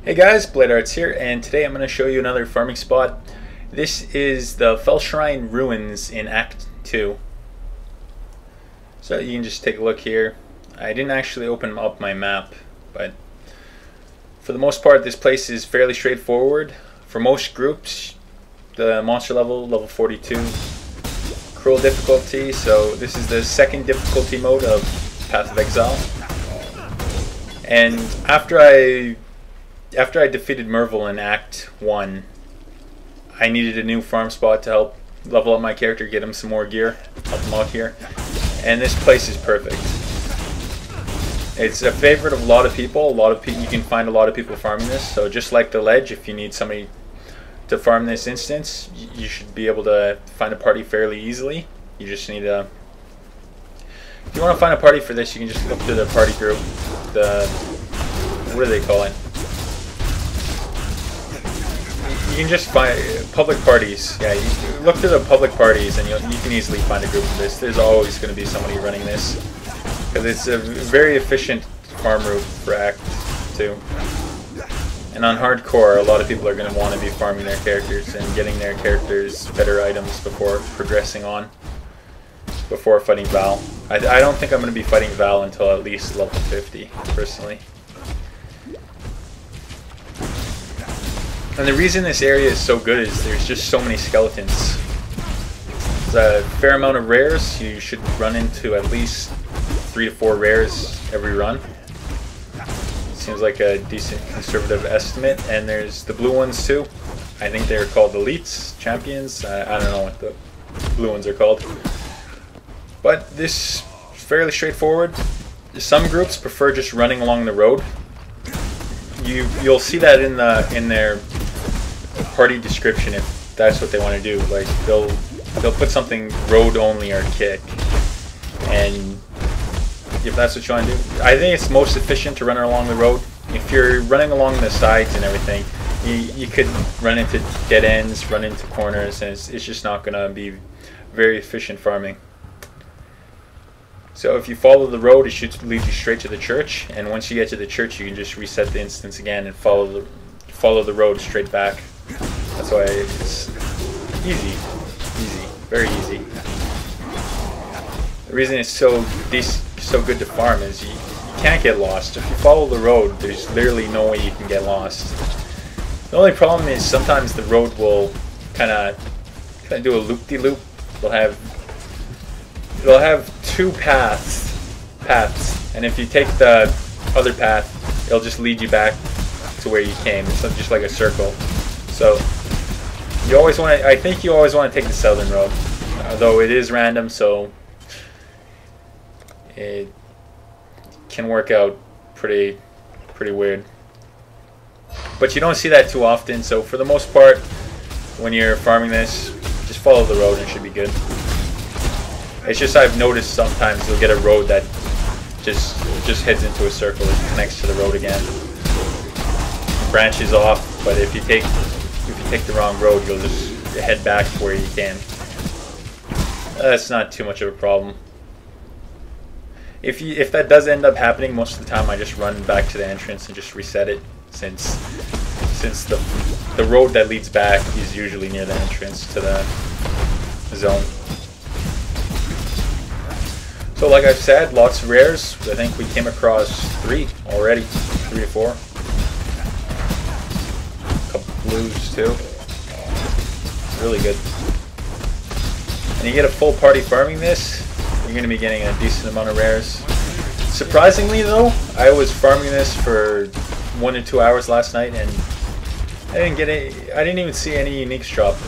Hey guys, bladearts here, and today I'm going to show you another farming spot. This is the Fellshrine ruins in Act 2. So you can just take a look here. I didn't actually open up my map, but for the most part this place is fairly straightforward. For most groups, the monster level 42, cruel difficulty, so this is the second difficulty mode of Path of Exile. And after I defeated Mervil in Act 1, I needed a new farm spot to help level up my character, get him some more gear, help him out here. And this place is perfect. It's a favorite of a lot of people. You can find a lot of people farming this. So just like the ledge, if you need somebody to farm this instance, you should be able to find a party fairly easily. You just need to... If you want to find a party for this, you can just look to the party group. What do they call it? You can just find public parties. Yeah, you look to the public parties and you can easily find a group for this. There's always going to be somebody running this, because it's a very efficient farm route for Act 2. And on hardcore, a lot of people are going to want to be farming their characters and getting their characters better items before progressing on, before fighting Val. I don't think I'm going to be fighting Val until at least level 50, personally. And the reason this area is so good is there's just so many skeletons. There's a fair amount of rares. You should run into at least 3 to 4 rares every run. Seems like a decent conservative estimate. And there's the blue ones too. I think they're called elites, champions. I don't know what the blue ones are called. But this is fairly straightforward. Some groups prefer just running along the road. You'll see that in their party description if that's what they want to do. Like they'll put something road only or kick, and if that's what you want to do, I think it's most efficient to run along the road. If you're running along the sides and everything, you could run into dead ends, run into corners, and it's just not going to be very efficient farming. So if you follow the road, it should lead you straight to the church, and once you get to the church, you can just reset the instance again and follow the road straight back. That's why it's easy, very easy. The reason it's so good to farm is you can't get lost. If you follow the road, there's literally no way you can get lost. The only problem is sometimes the road will kind of do a loop-de-loop. It'll have 2 paths, and if you take the other path, it'll just lead you back to where you came. It's just like a circle. So you always want to. I think you always want to take the southern road, though it is random, so it can work out pretty weird. But you don't see that too often. So for the most part, when you're farming this, just follow the road and it should be good. It's just I've noticed sometimes you'll get a road that just heads into a circle and connects to the road again. Branches off, but if you take the wrong road, you'll just head back to where you came. That's not too much of a problem. If that does end up happening, most of the time I just run back to the entrance and just reset it, since the road that leads back is usually near the entrance to the zone. So like I've said, lots of rares. I think we came across 3 already, 3 to 4. A couple blues too. Really good. And you get a full party farming this, you're going to be getting a decent amount of rares. Surprisingly though, I was farming this for 1 to 2 hours last night and I didn't even see any uniques drop.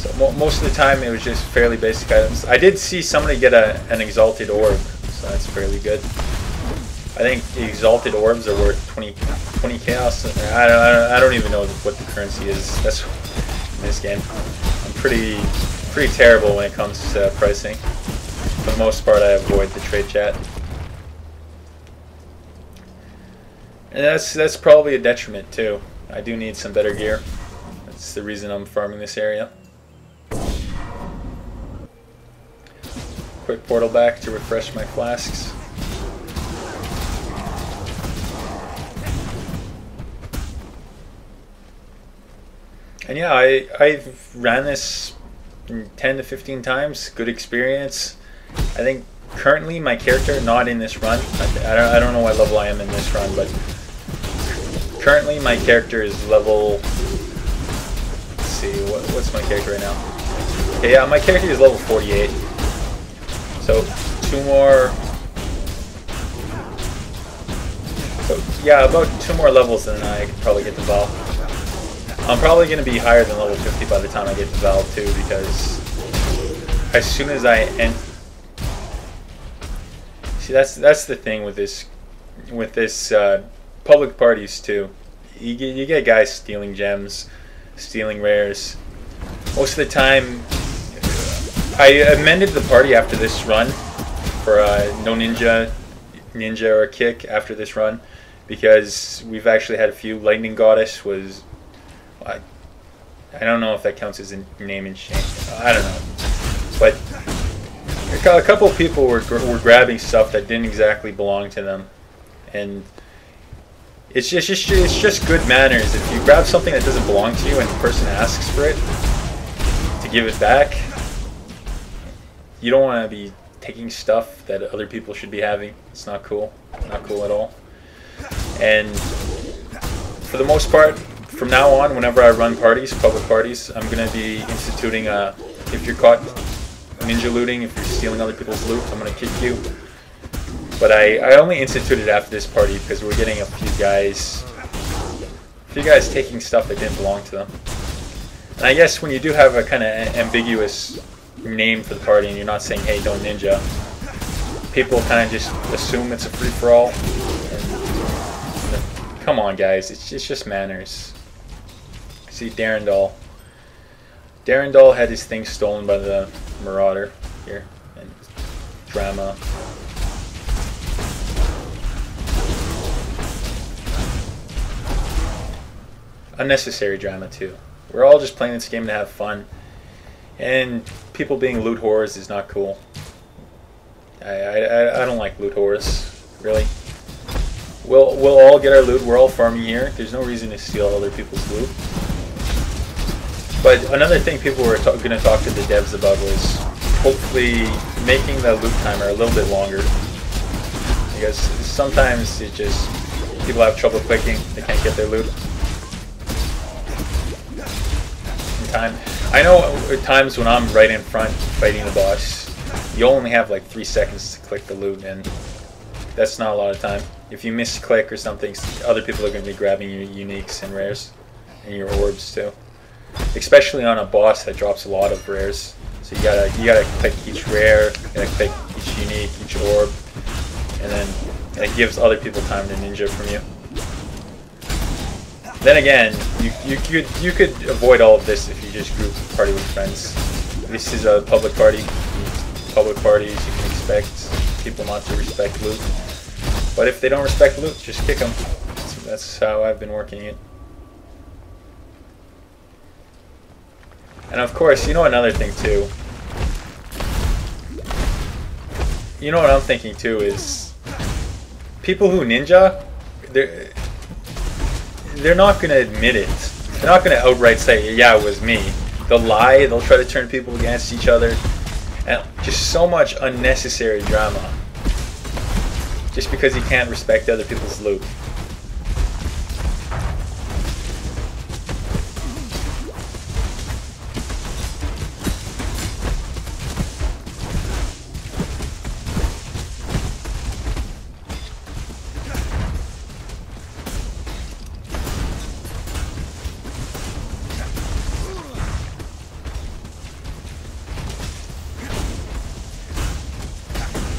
So most of the time it was just fairly basic items. I did see somebody get an exalted orb, so that's fairly good. I think the exalted orbs are worth 20 chaos. I don't even know what the currency is. That's in this game. I'm pretty terrible when it comes to pricing. For the most part, I avoid the trade chat, and that's probably a detriment too. I do need some better gear. That's the reason I'm farming this area. Quick portal back to refresh my flasks. And yeah, I've ran this 10 to 15 times. Good experience. I think currently my character, not in this run, I don't know what level I am in this run, but currently my character is level, let's see, what's my character right now? Okay, yeah, my character is level 48. So 2 more, so yeah, about 2 more levels and I could probably get the Val. I'm probably going to be higher than level 50 by the time I get the Val too, because as soon as I end, see, that's the thing with this public parties too. You get guys stealing gems, stealing rares. Most of the time, I amended the party after this run for no ninja or kick after this run, because we've actually had a few. Lightning Goddess was, I don't know if that counts as a name and shame. I don't know, but a couple of people were grabbing stuff that didn't exactly belong to them, and it's just good manners. If you grab something that doesn't belong to you and the person asks for it, to give it back. You don't want to be taking stuff that other people should be having. It's not cool. Not cool at all. And for the most part, from now on, whenever I run parties, public parties, I'm going to be instituting if you're caught ninja looting, if you're stealing other people's loot, I'm going to kick you. But I only instituted after this party because we're getting a few guys taking stuff that didn't belong to them. And I guess when you do have a kind of ambiguous name for the party and you're not saying, hey, don't ninja, people kind of just assume it's a free-for-all. And come on, guys, it's just manners. See, Darendal had his thing stolen by the Marauder here, and drama. Unnecessary drama too. We're all just playing this game to have fun, and people being loot whores is not cool. I don't like loot whores, really. We'll all get our loot. We're all farming here. There's no reason to steal other people's loot. But another thing people were going to talk to the devs about was hopefully making the loot timer a little bit longer, because sometimes people have trouble clicking. They can't get their loot in time. I know at times when I'm right in front fighting the boss, you only have like 3 seconds to click the loot, and that's not a lot of time. If you misclick or something, other people are going to be grabbing your uniques and rares, and your orbs too. Especially on a boss that drops a lot of rares. So you gotta click each rare, you gotta click each unique, each orb, and then it gives other people time to ninja from you. Then again, you could avoid all of this if you just group party with friends. This is a public party. Public parties, you can expect people not to respect loot. But if they don't respect loot, just kick them. That's how I've been working it. And of course, you know another thing too. You know what I'm thinking too is people who ninja, they're not going to admit it. They're not going to outright say, yeah, it was me. They'll lie, they'll try to turn people against each other. And just so much unnecessary drama. Just because you can't respect other people's loot.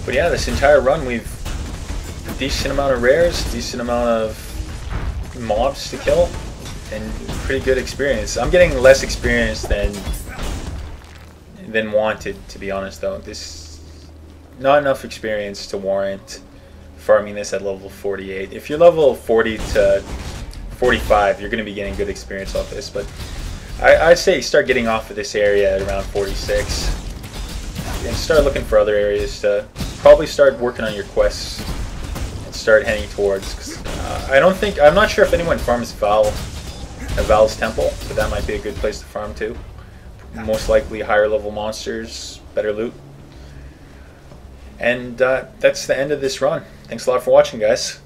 But yeah, this entire run we've a decent amount of rares, decent amount of mobs to kill, and pretty good experience. I'm getting less experience than wanted, to be honest though. This not enough experience to warrant farming this at level 48. If you're level 40 to 45, you're going to be getting good experience off this, but I'd say start getting off of this area at around 46 and start looking for other areas to probably start working on your quests and start heading towards. 'Cause I'm not sure if anyone farms Val a Val's Temple, but that might be a good place to farm too. Most likely higher level monsters, better loot. And that's the end of this run. Thanks a lot for watching, guys.